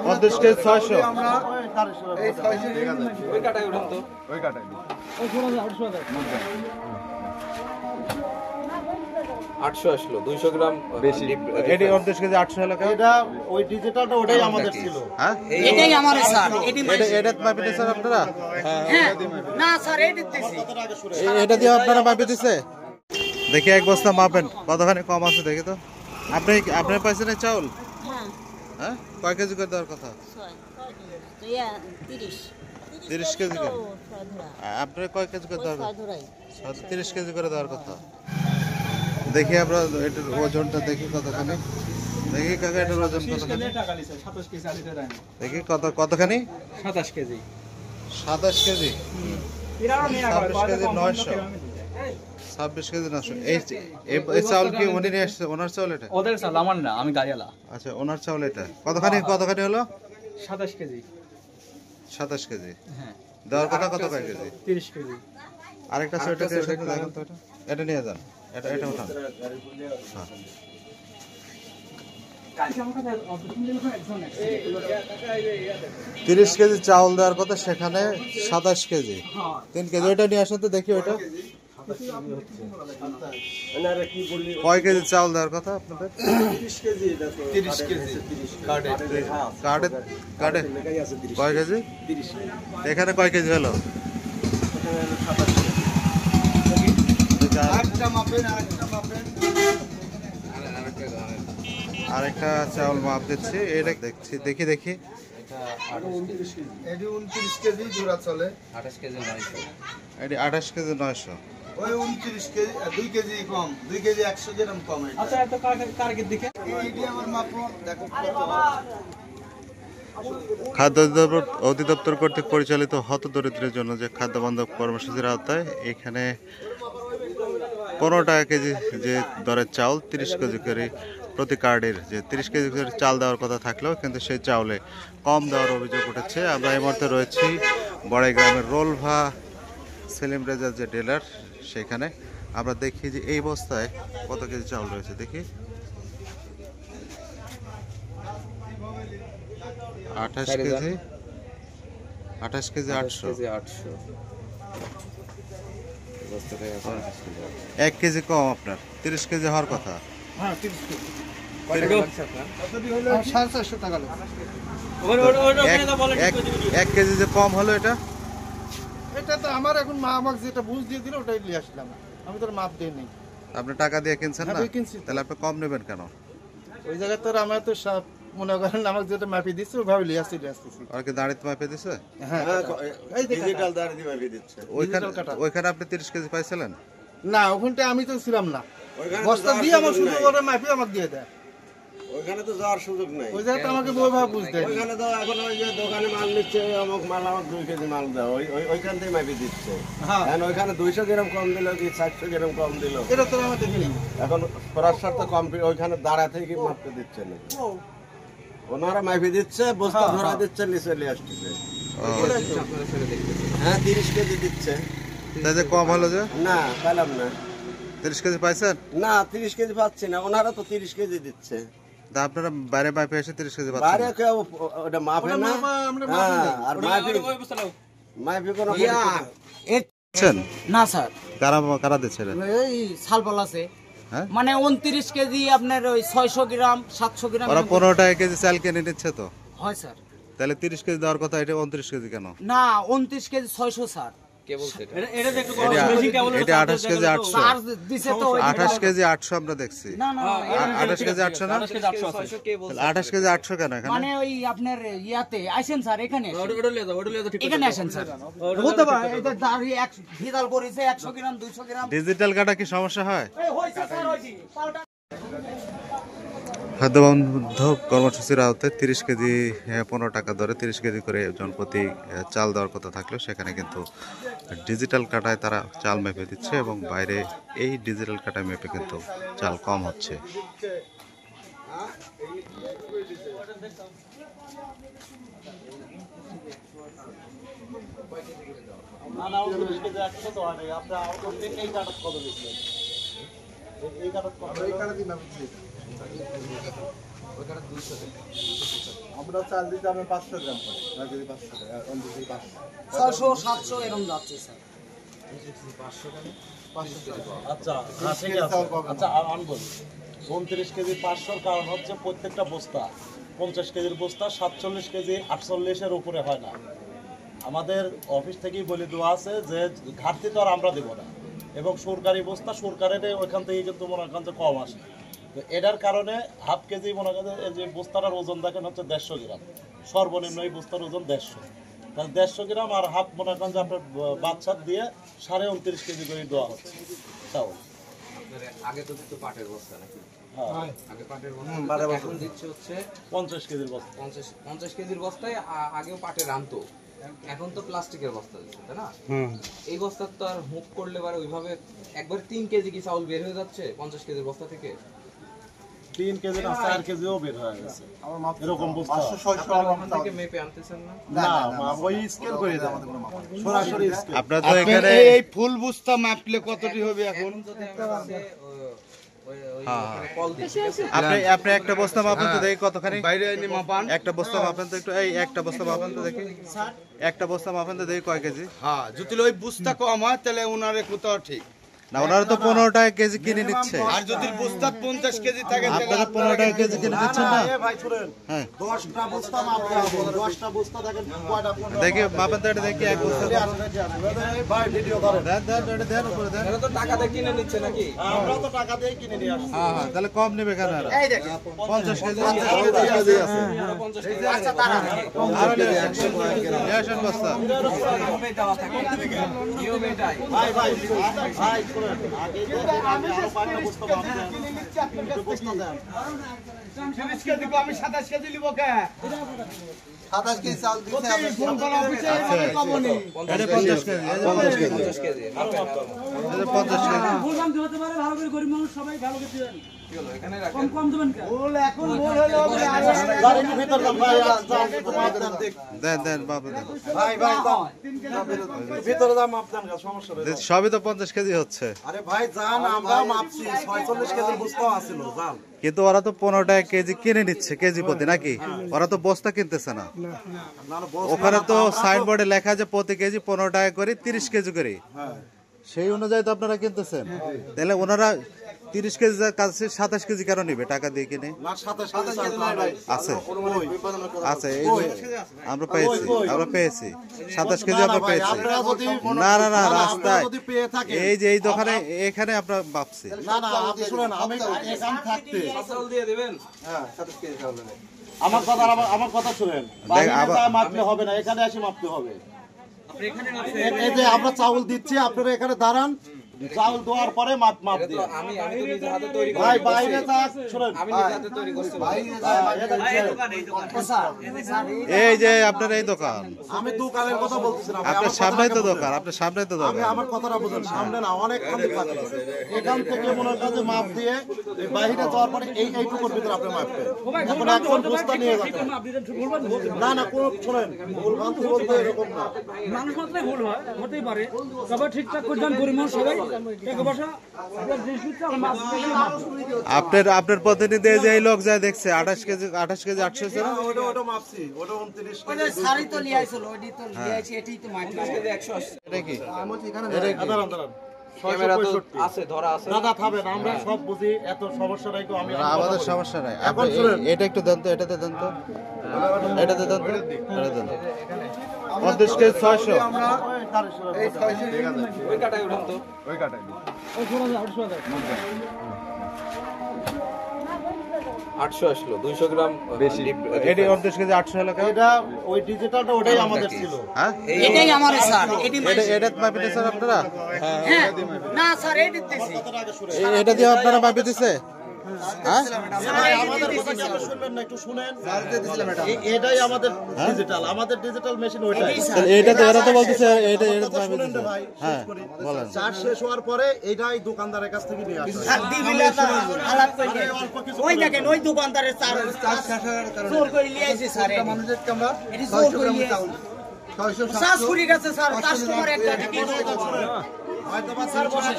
পঞ্চাশ কেজি 600। আসলো 200 গ্রাম বেশি। এটি 29 কেজি 800 হলো। এটা ওই ডিজিটালটা ওটাই আমাদের ছিল। হ্যাঁ এটাই আমাদের স্যার। এটা মাপে দিছেন আপনারা? হ্যাঁ না স্যার এই দিতেছি। এটা দিয়ে আপনারা মাপে দিছে? দেখি এক বস্তা মাপেন কতখানি কম আছে দেখি তো। আপনি পাইছেন এই চাউল? হ্যাঁ কয় কেজি করে দেওয়ার কথা? 30 কেজি করে। আপনি কয় কেজি করে দেওয়ার কথা? 30 কেজি করে দেওয়ার কথা। দেখি আমরা এটার ওজনটা দেখি কতখানি। দেখি কাকা এটার ওজন কতখানি। দেখি কতখানি? 27 কেজি। 27 কেজি। 26 কেজি 900। 26 কেজি 900। এই চাউল কি উনি নিয়ে আসছে? ওনার চাউল এটা? ওদের চাল, আমার না, আমি গাড়িওয়ালা। আচ্ছা ওনার চাউল এটা। কতখানি হলো? 27 কেজি। 27 কেজি। হ্যাঁ। দেওয়ার কথা কত কয় কেজি? 30 কেজি। আরেকটা সোয়েটার দিয়ে দেখেন তো এটা। এটা নিয়ে যান। এটা উঠান। হ্যাঁ। 30 কেজি চাউল দেওয়ার কথা, সেখানে 27 কেজি। 3 কেজি। ওইটা নিয়ে আসেন তো দেখি ওইটা। কয় কেজি চাউল দেওয়ার কথা আপনাদের? 30 কেজি। এটা তো 30 কেজি কার্ডে কয় কেজি? 30। এখানে কয় কেজি হলো? আরেকটা চাউল মাপ দিচ্ছি, এটা দেখি। এটা 29 কেজি জোড়া চলে। 28 কেজি 900। এটি 28 কেজি 900। ওই 29 কেজি 2 কেজি কম, 2 কেজি 100 গ্রাম কম। আচ্ছা এত কারকে দিকে এইটি আমার মাপো দেখো। খাদ্য অধিদপ্তর কর্তৃক পরিচালিত হতদরিদ্রের জন্য যে খাদ্য বান্ধব কর্মসূচির আওতায় এখানে 15 টাকা কেজি যে দরের চাউল 30 কেজি করে প্রতি কার্ডের যে 30 কেজি করে চাল দেওয়ার কথা থাকলেও কিন্তু সেই চাউলে কম দেওয়ার অভিযোগ উঠেছে। আমরা এই মুহূর্তে রয়েছি বড়াই গ্রামের রোলভা সেলিম রেজার যে ডিলার, সেখানে আমরা দেখি যে এই বস্তায় কত কেজি চাউল রয়েছে। দেখি 28 কেজি 800। 1 কেজি কম আপনার, 30 কেজি হওয়ার কথা। হ্যাঁ 30 কেজি। 450 টাকা লোক। 1 কেজি যে কম হলো এটা তো আমার এখন মা আমাকে যেটা বুঝ দিয়ে দিল ওটাই নিয়ে আসলাম। আমি তোর মাপ দিয়ে নেই। আপনি টাকা দিয়ে কিনছেন না? তাহলে আপনি কম নেবেন কেন? ওই জায়গায় তোর আমার তো সব মনে করেন আমাকে যেটা মাপি দিচ্ছে ওইভাবে নিয়ে আসতেছি। আর কি দাঁড়িয়ে মাপে দিছে? হ্যাঁ এই ডিজিটাল দাঁড়ি দিয়ে মাপি দিচ্ছে। ওইখানে আপনি 30 কেজি পাইছিলেন না? ওখানটা আমি তো ছিলাম না। বস্তা দিয়ে আমার শুধু করে মাপি আমাকে দিয়ে দেয়। ওইখানে তো যাওয়ার সুযোগ নাই। ওই জায়গাটা আমাকে ওইভাবে বুঝতে হয়। ওইখানে তো এখন ওই যে দোকানে মাল নিচ্ছে, অমুক মাল আমার 2 কেজি মাল দেয়, ওইখান থেকে মাপি দিচ্ছে। হ্যাঁ ওইখানে 200 গ্রাম কম দিল কি 400 গ্রাম কম দিল, এটা তো আমার দেখিনি। এখন সরাসরি তো কম ওইখানে দাঁড়া থেকে মাপতে দিচ্ছে না। ওনারা মাপি দিচ্ছে, বস্তা ধরা দিচ্ছে, নিচে নিয়ে আসতেছে। হ্যাঁ 30 কেজি দিচ্ছে। তাহলে কম হলো যে? না পেলাম না। 30 কেজি পাইছেন না 30 কেজি পাচ্ছি না, ওনারা তো 30 কেজি দিচ্ছে। তা আপনারা বাইরে মাপে এসে 30 কেজি পাচ্ছেন? বাইরে কেউ ওটা মাপে না। আর মাপি কোনো না স্যার। কারা দিচ্ছে? এই সালপাল আছে। হ্যাঁ মানে 29 কেজি আপনার ওই 600 গ্রাম 700 গ্রাম। ওরা 15 টাকা কেজি চাল কিনে নিচ্ছে তো। হয় স্যার। তাহলে 30 কেজি দেওয়ার কথা, এটা 29 কেজি কেন? না 29 কেজি 600 স্যার। কে বলছে এটা দেখো এটা 28 কেজি 800। স্যার দিছে তো 28 কেজি 800 আমরা দেখছি। না না 28 কেজি 800 না? 28 কেজি 800 কে বলছে? 28 কেজি 800 কেন এখানে? মানে ওই আপনার ইয়াতে আইছেন স্যার, এখানে ওটা লিয়ে দাও ঠিক এখানে আসেন স্যার। হতে পারে এটা দাঁড়িয়ে 1 ভিদাল করেছে 100 গ্রাম 200 গ্রাম। ডিজিটাল কাটা কি সমস্যা হয়? এই হইছে স্যার হইছে পাল্টা। খাদ্য বান্ধব কর্মসূচির আওতায় 30 কেজি 15 টাকা দরে 30 কেজি করে জনপ্রতি চাল দেওয়ার কথা থাকলেও সেখানে কিন্তু ডিজিটাল কাটায় তারা চাল মেপে দিচ্ছে এবং বাইরে এই ডিজিটাল কাটায় মেপে কিন্তু চাল কম হচ্ছে। ওইখানে 200 টাকা। আমরা চাল দিতে আমরা 500 গ্রাম করে, না যদি 500 টাকা, অন্য যদি 500 600 700 এরকম যাচ্ছে স্যার। 500 টাকা। আচ্ছা হ্যাঁ, ঠিক আছে। আচ্ছা আমি বলি 29 কেজি 500 কারণ হচ্ছে প্রত্যেকটা বস্তা 50 কেজির বস্তা 47 কেজি 48-এর উপরে হয় না। আমাদের অফিস থেকেই বলে দেওয়া আছে যে ঘাটতি তো আর আমরা দেবো না, এবং সরকারি বস্তা সরকারের ওইখান থেকে কিন্তু মনে করেন যে কম আসে। তো এটার কারণে হাফ কেজি মনে করেন এই যে বস্তাটার ওজন দেখেন হচ্ছে 150 গ্রাম, সর্বনিম্ন এই বস্তার ওজন 150, তাহলে 150 গ্রাম আর হাফ মনে করেন যে আপনার বাচ্চার দিয়ে 29.5 কেজি করে দেওয়া হচ্ছে চাউল। আপনার আগে তো দিত পাটের বস্তা নাকি? হ্যাঁ আগে পাটের বস্তা এখন দিচ্ছে হচ্ছে 50 কেজির বস্তা। 50 কেজির বস্তায় আগেও পাটের রামতো, এখন তো প্লাস্টিকের বস্তা দিচ্ছে, তাই না? এই বস্তা তো আর হুক করলে পারে ওইভাবে একবার 3 কেজি কি চাউল বের হয়ে যাচ্ছে 50 কেজির বস্তা থেকে? 3 কেজি না 4 কেজিও বের হয়ে গেছে আমার মাপ এরকম বস্তা। 500 আপনারা ওখান থেকে মেপে আনতেছেন না? না ওই স্কেল করে দেয় সরাসরি স্কেল। আপনার তো এখানে এই ফুল বুস্তা মাপলে কতটি হবে এখন? যদি আমি হচ্ছে ওখানে কল দিচ্ছি, ঠিক আছে? আপনি একটা বস্তা মাপেন তো দেখি কতখানি, বাইরে এনে মাপান। একটা বস্তা মাপেন তো একটু, এই একটা বস্তা মাপেন তো দেখি, একটা বস্তা মাপেন তো দেখি কয় কেজি। হ্যাঁ, যদি ওই বুস্তা কম হয় তাহলে ওনারে কোথাও ঠিক। না ওনারা তো 15 টাকা কেজি কিনে নিচ্ছে, আর যদি বুস্তা 50 কেজি থাকে আপনারা 15 টাকা কেজি কিনে নিচ্ছেন না? এ ভাই শুনেন, হ্যাঁ 10টা বস্তা মাপতে হবে, 10টা বস্তা দেখেন কয়টা 15 দেখি মাপেন তো এটা দেখি, এক বস্তা ভাই ভিডিও করেন। এটা দেন উপরে দেন। এরা তো টাকা দিয়ে কিনে নিচ্ছে নাকি? আমরা তো টাকা দিয়ে কিনে নিয়ে আসছি। হ্যাঁ হ্যাঁ, তাহলে কম নেবে কেন এরা? এই দেখেন 50 কেজি পুরো 50 কেজি। আচ্ছা তারা আর রেশন বস্তা নিয়মে দেওয়া থাকে, নিয়ম এটাই। ভাই ভাই ভাই শুনেন, আগে যে আমি আরো 5টা বস্তা মাপতে একটু বস্তা দেন। 30 কেজি কো আমি 27 কেজি লিব কে? 27 কেজি চাল দিতে হবে। কোন অফিসে এইভাবে কমনি। এটা 50 কেজি, এই যে 50 কেজি, 50 কেজি। মাপেন। এই যে 50 কেজি। ভুলভাল হতে পারে, ভালো করে গরিব মানুষ সবাই ভালো করে দিবেন। কি হলো, এখানে রাখেন। কম দেবেন কেন? ভুল এখন ভুল হলো গাড়ির ভিতর দেন ভাই, যাও একটু মাপ দেন দেখ। দেন দেন বাবা দেন। ভাই ভাই দাও ভিতরে দাম মাপ দেন, সমস্যা নেই। সবই তো 50 কেজি হচ্ছে, আরে ভাই জান আমরা মাপছি 46 কেজির বস্তাও আছিল জান। কিন্তু ওরা তো 15 টাকা কেজি কিনে নিচ্ছে কেজি প্রতি, নাকি? ওরা তো বস্তা কিনতেছে না। না না বস্তা ওখানে তো সাইনবোর্ডে লেখা আছে প্রতি কেজি 15 টাকা করে, 30 কেজি করে, সেই অনুযায়ী তো আপনারা কিনতেছেন। তাহলে ওনারা 30 কেজি কাছে 27 কেজি কেন নিবে টাকা দিয়ে কিনে? না 27 কেজি নাই ভাই আছে বিপদনের কথা। আছে, এই যে আমরা পেয়েছি 27 কেজি আমরা ভাই পেয়েছি। আপনারা যদি না না না, আপনারা রাস্তায় যদি পেয়ে থাকেন, এই যে এই দোকানে এখানে আপনার ভাবছি। না না আপনি শুনেন, আমি এখান থাকতে চাউল দিয়ে দিবেন। হ্যাঁ 27 কেজি চাউল নেন। আমার কথা শুনেন, বাইরে আবার- যা মাপলে হবে না, এখানে এসে মাপতে হবে। আপনি এখানে রাখছেন। এই যে আমরা চাউল দিচ্ছি, আপনারা এখানে দাঁড়ান, চাউল দেওয়ার পরে মাপ এটা তো দিন। আমি তো নিজে হাতে তৈরি করে ভাই করছি। বাইরে যা শুনেন, আমি নিজে হাতে তৈরি করছি। এই যে আপনার এই দোকান, আমি দোকানের কথা বলতেছি না ভাই, আপনার আমার সামনেই তো কথাটা দোকান, আপনার সামনেই তো বুঝেন। আমি দোকান। আমার কথাটা বুঝেন, সামনে না অনেক খানিক বাকি আছে। এখান থেকে মনে করেন যে মাপ দিয়ে এই বাইরে যাওয়ার পরে এইটুকুর ভিতরে আপনি মাপবেন। এখন একজন বস্তা নিয়ে যাবেন। না না কোনো শুনেন, ভুল ভ্রান্তি বলতে এরকম না। মানুষ মাত্রাই ভুল হয়, হতেই পারে। তবে ঠিকঠাক করে যান, গরিব মানুষ সবাই টাকা পয়সা আপনার জিনিস দিচ্ছে, আমার মাছ আপনার প্রতিনিধি এই যে এই লোক যায় দেখছে 28 কেজি 800 ছিল না? ওটা মাপছি, ওটা 29 ওই যে সারি তো লিয়ে আইছিল, ওইটি তো লিয়ে আইছি, এটাই তো মাইপ। 180। এটা কি? দাঁড়ান দাঁড়ান, ক্যামেরা তো 665 আছে, ধরা আছে। দাদা থামেন, আমরা সব বুঝি, এত সমস্যা নাই। আমি না, আমাদের সমস্যা নাই। এখন আপনি শুনেন। এটা একটু দেন তো, এটাতে দেন তো, এটাতে দেন তো, এটা দেন। 35 কেজি 600। ওই কাটায় উঠান তো। 800 আসলো, 200 গ্রাম বেশি। এটি 29 কেজি 800 হলো কেন? এটা ওই ডিজিটালটা ওটাই আমাদের ছিল। হ্যাঁ এটাই আমার স্যার, এটি এটা মাপি দিয়েছেন আপনারা? হ্যাঁ না স্যার, এই দিতেছি। এটা দিয়ে আপনারা মাপি দিছে? হ্যাঁ আমাদের কথা কি আপনি শুনবেন না, একটু শুনেন। এটাই আমাদের ডিজিটাল, আমাদের ডিজিটাল মেশিন ওইটাই। তাহলে এটা তো এরা তো বলতেছে এটা কথা মাপি শুনেন দিছে। রে ভাই, হ্যাঁ শেষ করি। বলেন। চার্জ শেষ হওয়ার পরে এটাই দোকানদারের কাছ থেকে নিয়ে আসে। আর দিবিলা হালাত কইলে ওই দেখেন, ওই দোকানদারের চার জোর করে লিয়ে আইছি স্যার। মানুষের আমরা এটি জোর করে লিয়ে 600 চাষ করে গেছে স্যার, কাস্টমার একটা হয়তো বা স্যার বসে